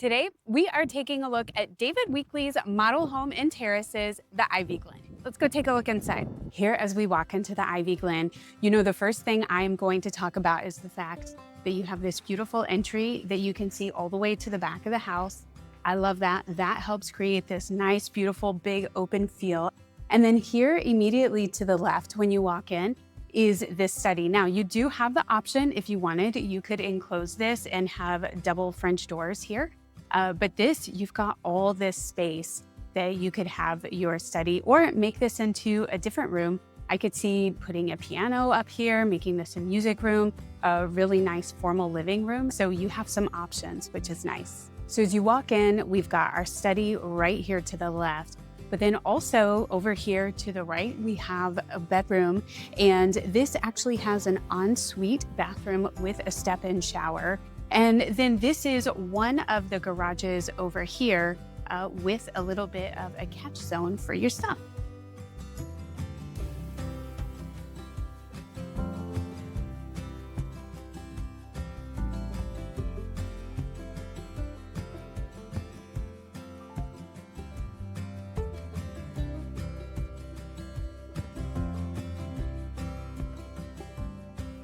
Today, we are taking a look at David Weekley's model home in Terraces, the Ivyglen. Let's go take a look inside. Here, as we walk into the Ivyglen, the first thing I am going to talk about is the fact that you have this beautiful entry that you can see all the way to the back of the house. I love that. That helps create this nice, beautiful, big open feel. And then here, immediately to the left, when you walk in, is this study. Now, you do have the option, if you wanted, you could enclose this and have double French doors here. But you've got all this space that you could have your study or make this into a different room. I could see putting a piano up here, making this a music room, a really nice formal living room. So you have some options, which is nice. So as you walk in, we've got our study right here to the left. But then also over here to the right, we have a bedroom. And this actually has an ensuite bathroom with a step-in shower. And then this is one of the garages over here with a little bit of a catch zone for your stuff.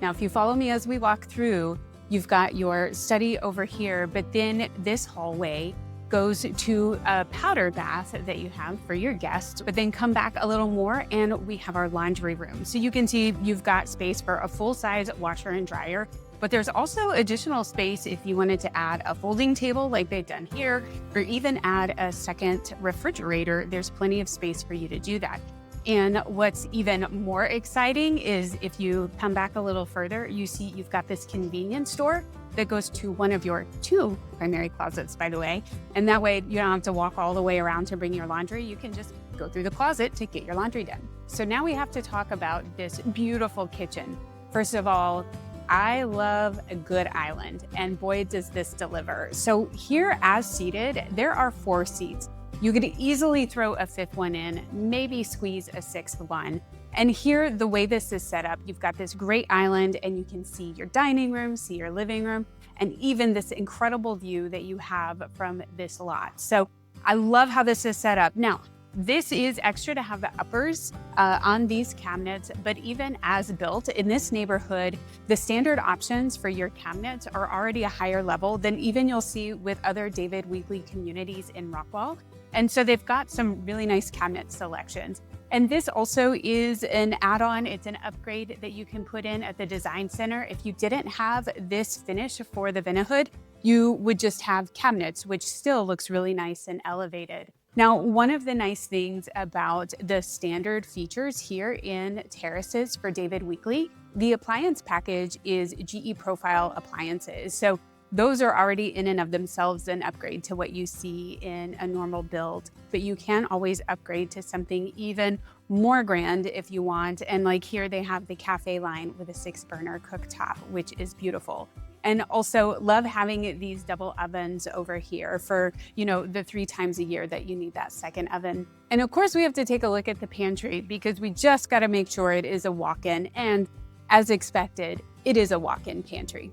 Now, if you follow me as we walk through, you've got your study over here, but then this hallway goes to a powder bath that you have for your guests, but then come back a little more and we have our laundry room. So you can see you've got space for a full-size washer and dryer, but there's also additional space if you wanted to add a folding table like they've done here, or even add a second refrigerator. There's plenty of space for you to do that. And what's even more exciting is if you come back a little further, you see you've got this convenience store that goes to one of your two primary closets, by the way. And that way you don't have to walk all the way around to bring your laundry. You can just go through the closet to get your laundry done. So now we have to talk about this beautiful kitchen. First of all, I love a good island, and boy, does this deliver. So here, as seated, there are 4 seats. You could easily throw a 5th one in, maybe squeeze a 6th one. And here, the way this is set up, you've got this great island and you can see your dining room, see your living room, and even this incredible view that you have from this lot. So I love how this is set up. Now, this is extra to have the uppers on these cabinets, but even as built in this neighborhood, the standard options for your cabinets are already a higher level than even you'll see with other David Weekley communities in Rockwall. And so they've got some really nice cabinet selections. And this also is an add-on. It's an upgrade that you can put in at the design center. If you didn't have this finish for the Vinahood, you would just have cabinets, which still looks really nice and elevated. Now, one of the nice things about the standard features here in Terraces for David Weekley, the appliance package is GE Profile appliances. So those are already in and of themselves an upgrade to what you see in a normal build, but you can always upgrade to something even more grand if you want. And like here, they have the cafe line with a 6-burner cooktop, which is beautiful. And also love having these double ovens over here for, the 3 times a year that you need that second oven. And of course, we have to take a look at the pantry because we just got to make sure it is a walk-in. And as expected, it is a walk-in pantry.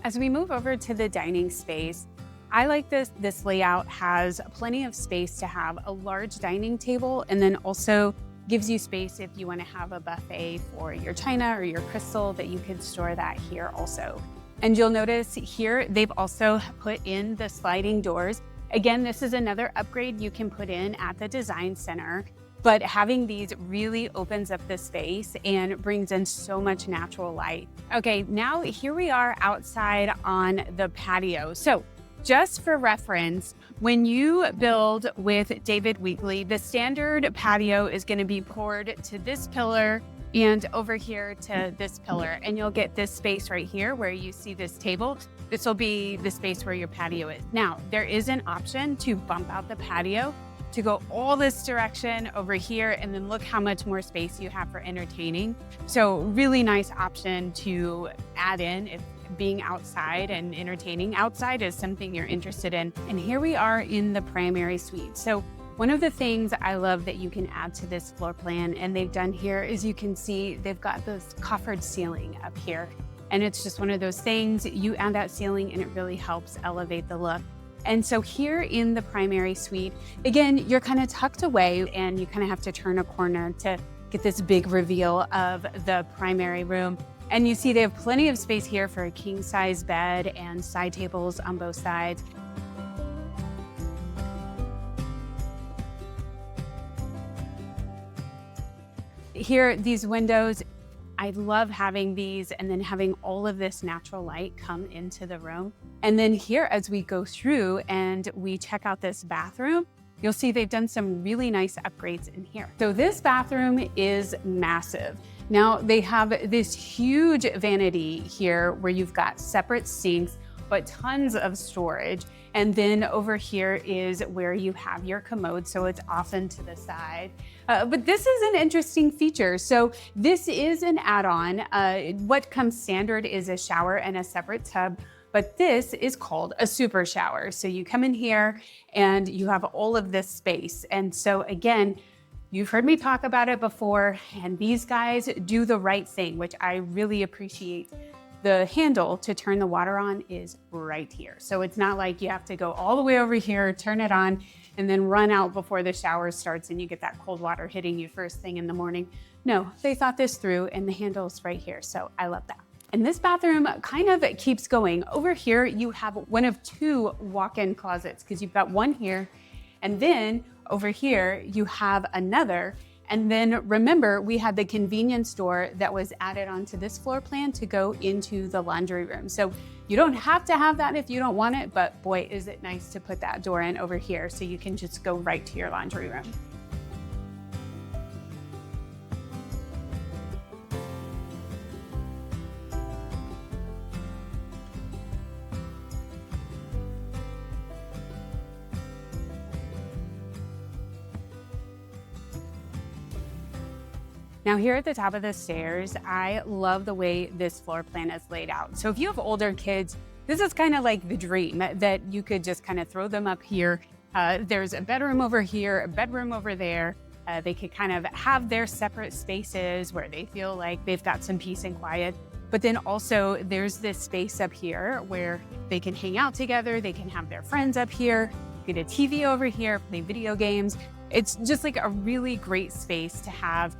As we move over to the dining space, I like this layout has plenty of space to have a large dining table, and then also gives you space if you want to have a buffet for your china or your crystal, that you can store that here also. And you'll notice here, they've also put in the sliding doors. Again, this is another upgrade you can put in at the design center, but having these really opens up the space and brings in so much natural light. Okay, now here we are outside on the patio. So just for reference, when you build with David Weekley, the standard patio is going to be poured to this pillar and over here to this pillar. And you'll get this space right here where you see this table. This will be the space where your patio is. Now, there is an option to bump out the patio to go all this direction over here, and then look how much more space you have for entertaining. So really nice option to add in if being outside and entertaining outside is something you're interested in. And here we are in the primary suite. So one of the things I love that you can add to this floor plan, and they've done here, is you can see they've got this coffered ceiling up here. And it's just one of those things, you add that ceiling and it really helps elevate the look. And so here in the primary suite, again, you're kind of tucked away and you kind of have to turn a corner to get this big reveal of the primary room. And you see they have plenty of space here for a king size bed and side tables on both sides. Here, these windows, I love having these and then having all of this natural light come into the room. And then here, as we go through and we check out this bathroom, you'll see they've done some really nice upgrades in here. So this bathroom is massive. Now they have this huge vanity here where you've got separate sinks, but tons of storage. And then over here is where you have your commode, so it's often to the side. But this is an interesting feature. So this is an add-on. What comes standard is a shower and a separate tub, but this is called a super shower. So you come in here and you have all of this space. And so again, you've heard me talk about it before, and these guys do the right thing, which I really appreciate. The handle to turn the water on is right here. So it's not like you have to go all the way over here, turn it on, and then run out before the shower starts and you get that cold water hitting you first thing in the morning. No, they thought this through and the handle's right here. So I love that. And this bathroom kind of keeps going. Over here, you have one of two walk-in closets because you've got one here, and then over here, you have another. And then remember, we had the convenience store that was added onto this floor plan to go into the laundry room. So you don't have to have that if you don't want it, but boy, is it nice to put that door in over here so you can just go right to your laundry room. Now here at the top of the stairs, I love the way this floor plan is laid out. So if you have older kids, this is kind of like the dream that you could just kind of throw them up here. There's a bedroom over here, a bedroom over there. They could kind of have their separate spaces where they feel like they've got some peace and quiet. But then also there's this space up here where they can hang out together. They can have their friends up here, get a TV over here, play video games. It's just like a really great space to have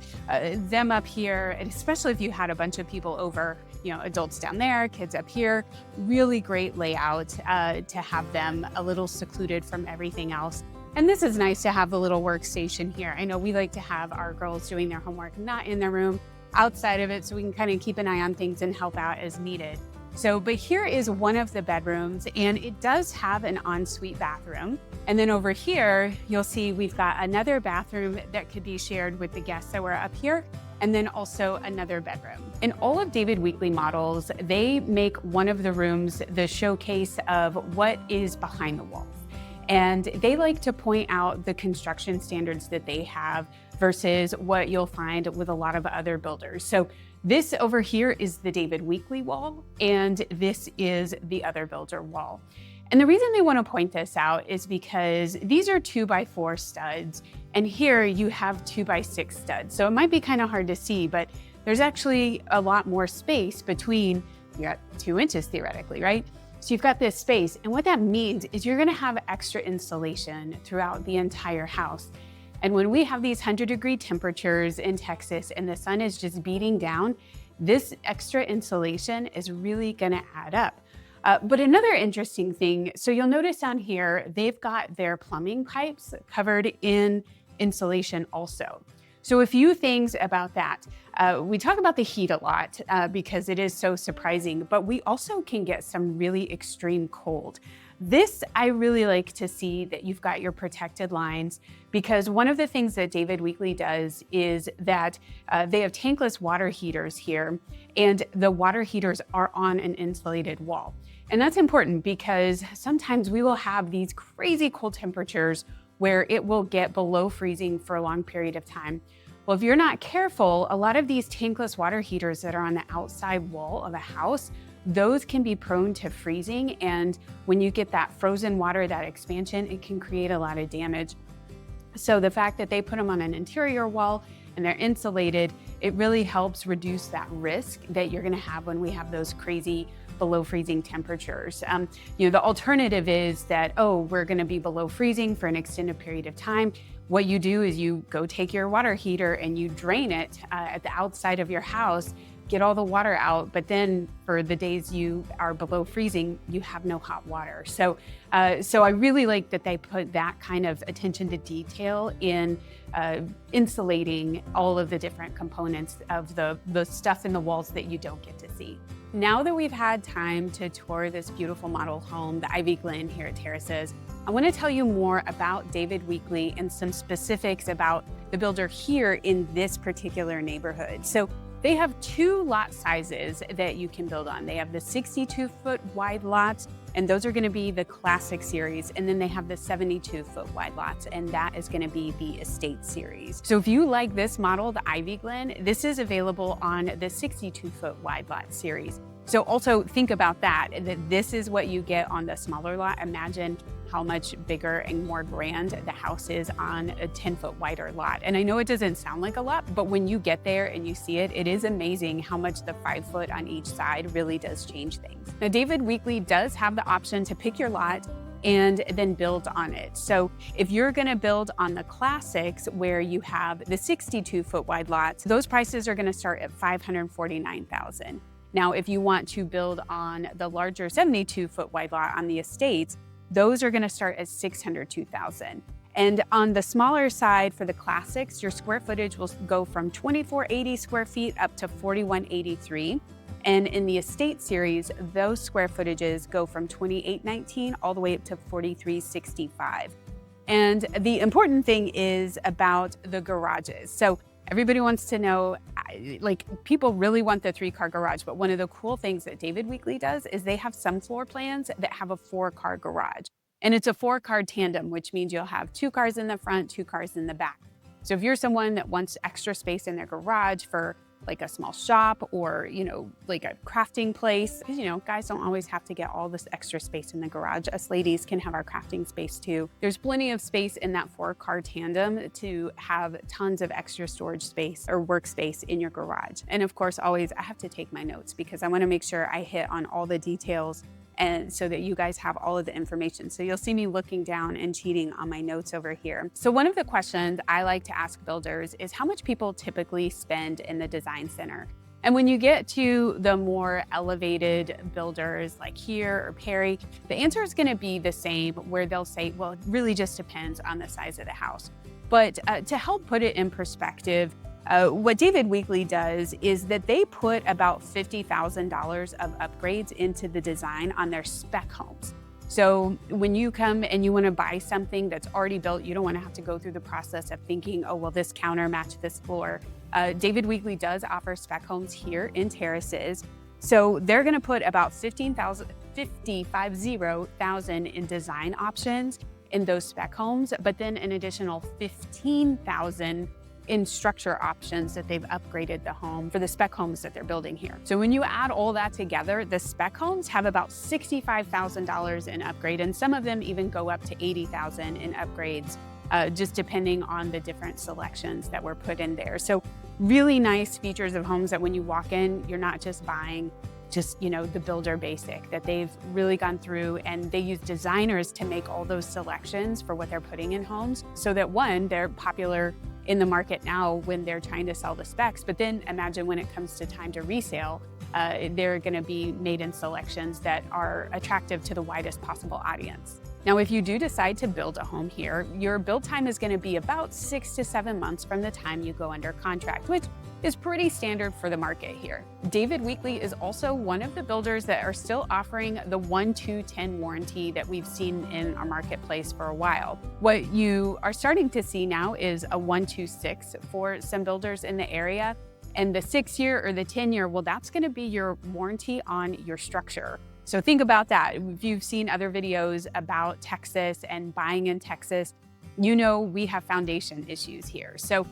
them up here, and especially if you had a bunch of people over, you know, adults down there, kids up here. Really great layout to have them a little secluded from everything else. And this is nice to have the little workstation here. I know we like to have our girls doing their homework not in their room, outside of it, so we can kind of keep an eye on things and help out as needed. So, but here is one of the bedrooms, and it does have an ensuite bathroom. And then over here, you'll see we've got another bathroom that could be shared with the guests that were up here, and then also another bedroom. In all of David Weekley models, they make one of the rooms the showcase of what is behind the walls. And they like to point out the construction standards that they have versus what you'll find with a lot of other builders. So this over here is the David Weekley wall, and this is the other builder wall. And the reason they want to point this out is because these are 2x4 studs, and here you have 2x6 studs. So it might be kind of hard to see, but there's actually a lot more space between, you got 2 inches theoretically, right? So you've got this space, and what that means is you're gonna have extra insulation throughout the entire house. And when we have these 100-degree temperatures in Texas and the sun is just beating down, this extra insulation is really gonna add up. But another interesting thing, so you'll notice down here, they've got their plumbing pipes covered in insulation also. So a few things about that. We talk about the heat a lot because it is so surprising, but we also can get some really extreme cold. This, I really like to see that you've got your protected lines, because one of the things that David Weekley does is that they have tankless water heaters here, and the water heaters are on an insulated wall. And that's important because sometimes we will have these crazy cold temperatures where it will get below freezing for a long period of time. Well, if you're not careful, a lot of these tankless water heaters that are on the outside wall of a house, those can be prone to freezing. And when you get that frozen water, that expansion, it can create a lot of damage. So the fact that they put them on an interior wall and they're insulated, it really helps reduce that risk that you're gonna have when we have those crazy below freezing temperatures. The alternative is that, oh, we're going to be below freezing for an extended period of time. What you do is you go take your water heater and you drain it at the outside of your house, get all the water out, but then for the days you are below freezing, you have no hot water. So I really like that they put that kind of attention to detail in insulating all of the different components of the stuff in the walls that you don't get to see. Now that we've had time to tour this beautiful model home, the Ivyglen here at Terraces, I want to tell you more about David Weekley and some specifics about the builder here in this particular neighborhood. So they have two lot sizes that you can build on. They have the 62-foot wide lots, and those are going to be the classic series. And then they have the 72-foot wide lots, and that is going to be the estate series. So if you like this model, the Ivyglen, this is available on the 62-foot wide lot series. So also think about that this is what you get on the smaller lot. Imagine how much bigger and more grand the house is on a 10-foot wider lot. And I know it doesn't sound like a lot, but when you get there and you see it, it is amazing how much the 5-foot on each side really does change things. Now, David Weekley does have the option to pick your lot and then build on it. So if you're gonna build on the classics where you have the 62-foot wide lots, those prices are gonna start at $549,000. Now, if you want to build on the larger 72-foot wide lot on the estates, those are going to start at $602,000. And on the smaller side for the classics, your square footage will go from 2,480 square feet up to 4,183. And in the estate series, those square footages go from 2,819 all the way up to 4,365. And the important thing is about the garages. So everybody wants to know, like, people really want the 3-car garage, but one of the cool things that David Weekley does is they have some floor plans that have a 4-car garage. And it's a 4-car tandem, which means you'll have 2 cars in the front, 2 cars in the back. So if you're someone that wants extra space in their garage for like a small shop or, like a crafting place, because, guys don't always have to get all this extra space in the garage. Us ladies can have our crafting space too. There's plenty of space in that 4-car tandem to have tons of extra storage space or workspace in your garage. And of course, always, I have to take my notes because I want to make sure I hit on all the details and so that you guys have all of the information. So you'll see me looking down and cheating on my notes over here. So one of the questions I like to ask builders is how much people typically spend in the design center. And when you get to the more elevated builders like here or Perry, the answer is gonna be the same, where they'll say, well, it really just depends on the size of the house. But to help put it in perspective, what David Weekley does is that they put about $50,000 of upgrades into the design on their spec homes. So when you come and you want to buy something that's already built, you don't want to have to go through the process of thinking, oh, will this counter match this floor? David Weekley does offer spec homes here in Terraces. So they're going to put about $50,000 in design options in those spec homes, but then an additional $15,000 in structure options that they've upgraded the home for the spec homes that they're building here. So when you add all that together, the spec homes have about $65,000 in upgrade, and some of them even go up to $80,000 in upgrades, just depending on the different selections that were put in there. So really nice features of homes that when you walk in, you're not just buying the builder basic, that they've really gone through and they use designers to make all those selections for what they're putting in homes so that, one, they're popular in the market now when they're trying to sell the specs, but then imagine when it comes to time to resale, they're gonna be made in selections that are attractive to the widest possible audience. Now, if you do decide to build a home here, your build time is gonna be about 6 to 7 months from the time you go under contract, which is pretty standard for the market here. David Weekley is also one of the builders that are still offering the 1-2-10 warranty that we've seen in our marketplace for a while. What you are starting to see now is a 1-2-6 for some builders in the area. And the 6-year or the 10-year, well, that's gonna be your warranty on your structure. So think about that. If you've seen other videos about Texas and buying in Texas, we have foundation issues here. So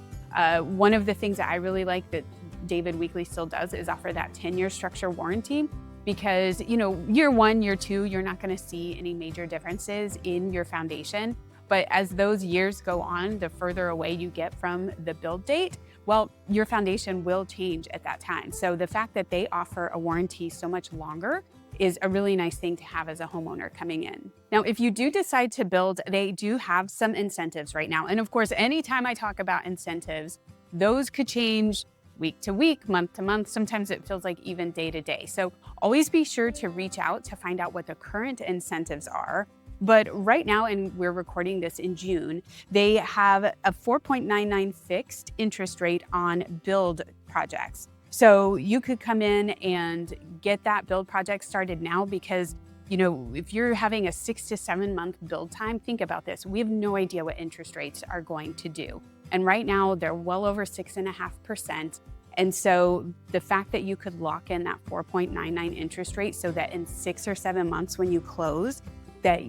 one of the things that I really like that David Weekley still does is offer that 10-year structure warranty, because year 1, year 2, you're not going to see any major differences in your foundation. But as those years go on, the further away you get from the build date, well, your foundation will change at that time. So the fact that they offer a warranty so much longer is a really nice thing to have as a homeowner coming in. Now, if you do decide to build, they do have some incentives right now. And of course, anytime I talk about incentives, those could change week to week, month to month. Sometimes it feels like even day to day. So always be sure to reach out to find out what the current incentives are. But right now, and we're recording this in June, they have a 4.99 fixed interest rate on build projects. So you could come in and get that build project started now because, if you're having a 6 to 7 month build time, think about this. We have no idea what interest rates are going to do. And right now they're well over 6.5%. And so the fact that you could lock in that 4.99 interest rate so that in 6 or 7 months when you close, that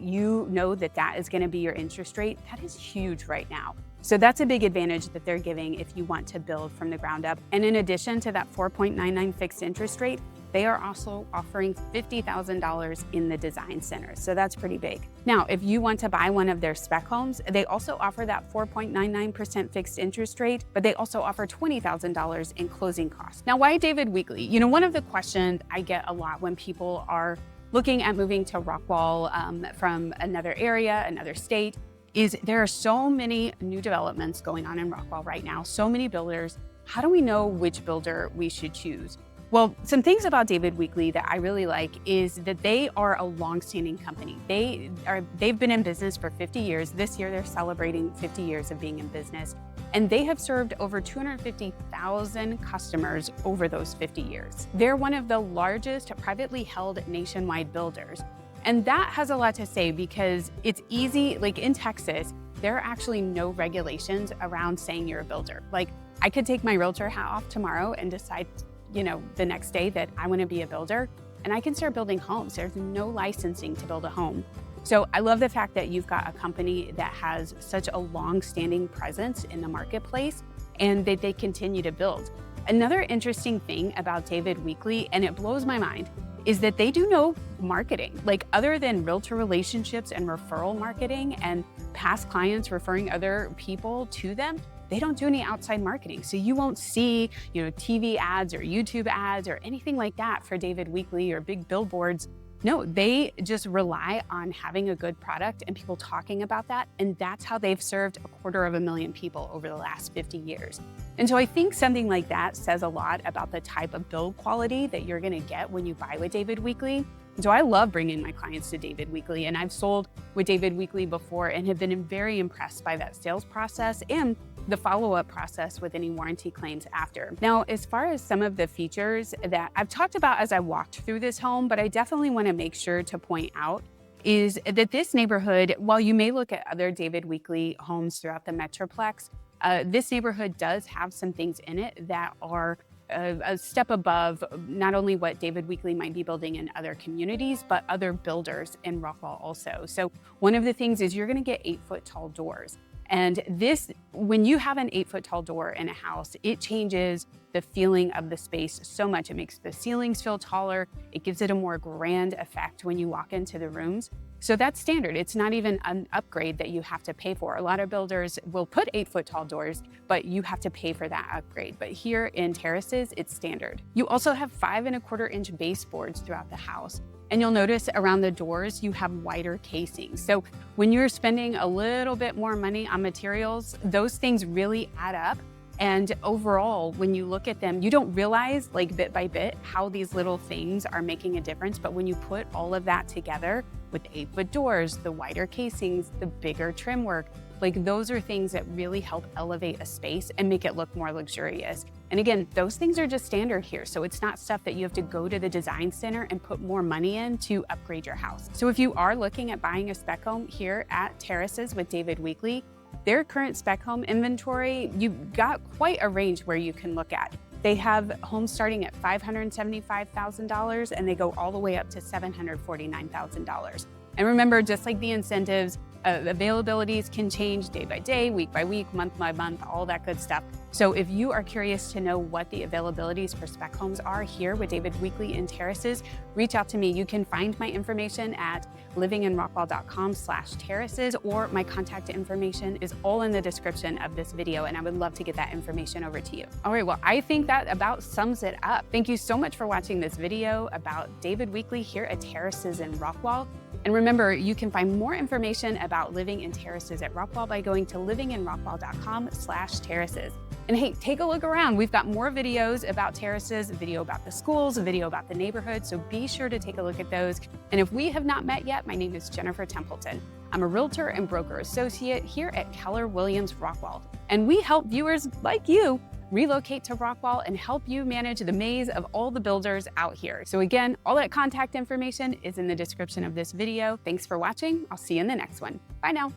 that is going to be your interest rate, that is huge right now. So that's a big advantage that they're giving if you want to build from the ground up. And in addition to that 4.99 fixed interest rate, they are also offering $50,000 in the design center. So that's pretty big. Now, if you want to buy one of their spec homes, they also offer that 4.99% fixed interest rate, but they also offer $20,000 in closing costs. Now, why David Weekley? One of the questions I get a lot when people are looking at moving to Rockwall from another area, another state, is there are so many new developments going on in Rockwall right now, so many builders. How do we know which builder we should choose? Well, some things about David Weekley that I really like is that they are a long-standing company. They've been in business for 50 years. This year, they're celebrating 50 years of being in business. And they have served over 250,000 customers over those 50 years. They're one of the largest privately held nationwide builders. And that has a lot to say because it's easy, like in Texas, there are actually no regulations around saying you're a builder. Like I could take my realtor hat off tomorrow and decide, the next day that I want to be a builder and I can start building homes. There's no licensing to build a home. So I love the fact that you've got a company that has such a long-standing presence in the marketplace and that they continue to build. Another interesting thing about David Weekley, and it blows my mind, is that they do no marketing. Like other than realtor relationships and referral marketing and past clients referring other people to them, they don't do any outside marketing. So you won't see, TV ads or YouTube ads or anything like that for David Weekley or big billboards. No, they just rely on having a good product and people talking about that. And that's how they've served 250,000 people over the last 50 years. And so I think something like that says a lot about the type of build quality that you're gonna get when you buy with David Weekley. And so I love bringing my clients to David Weekley, and I've sold with David Weekley before and have been very impressed by that sales process and the follow-up process with any warranty claims after. Now, as far as some of the features that I've talked about as I walked through this home, but I definitely want to make sure to point out is that this neighborhood, while you may look at other David Weekley homes throughout the Metroplex, this neighborhood does have some things in it that are a step above not only what David Weekley might be building in other communities, but other builders in Rockwall also. So one of the things is you're going to get 8-foot tall doors. And this, when you have an 8-foot tall door in a house, it changes the feeling of the space so much. It makes the ceilings feel taller. It gives it a more grand effect when you walk into the rooms. So that's standard. It's not even an upgrade that you have to pay for. A lot of builders will put 8-foot tall doors, but you have to pay for that upgrade. But here in Terraces, it's standard. You also have 5.25-inch baseboards throughout the house. And you'll notice around the doors, you have wider casings. So when you're spending a little bit more money on materials, those things really add up. And overall, when you look at them, you don't realize like bit by bit how these little things are making a difference. But when you put all of that together with 8-foot doors, the wider casings, the bigger trim work, like those are things that really help elevate a space and make it look more luxurious. And again, those things are just standard here. So it's not stuff that you have to go to the design center and put more money in to upgrade your house. So if you are looking at buying a spec home here at Terraces with David Weekley, their current spec home inventory, you've got quite a range where you can look at. They have homes starting at $575,000 and they go all the way up to $749,000. And remember, just like the incentives, Availabilities can change day by day, week by week, month by month, all that good stuff. So if you are curious to know what the availabilities for spec homes are here with David Weekley in Terraces, reach out to me. You can find my information at livinginrockwall.com/terraces, or my contact information is all in the description of this video, and I would love to get that information over to you. All right, well, I think that about sums it up. Thank you so much for watching this video about David Weekley here at Terraces in Rockwall. And remember, you can find more information about living in terraces at Rockwall by going to livinginrockwall.com/terraces. And hey, take a look around. We've got more videos about terraces, a video about the schools, a video about the neighborhood, so be sure to take a look at those. And if we have not met yet, my name is Jennifer Templeton. I'm a realtor and broker associate here at Keller Williams Rockwall. And we help viewers like you relocate to Rockwall and help you manage the maze of all the builders out here. So again, all that contact information is in the description of this video. Thanks for watching. I'll see you in the next one. Bye now.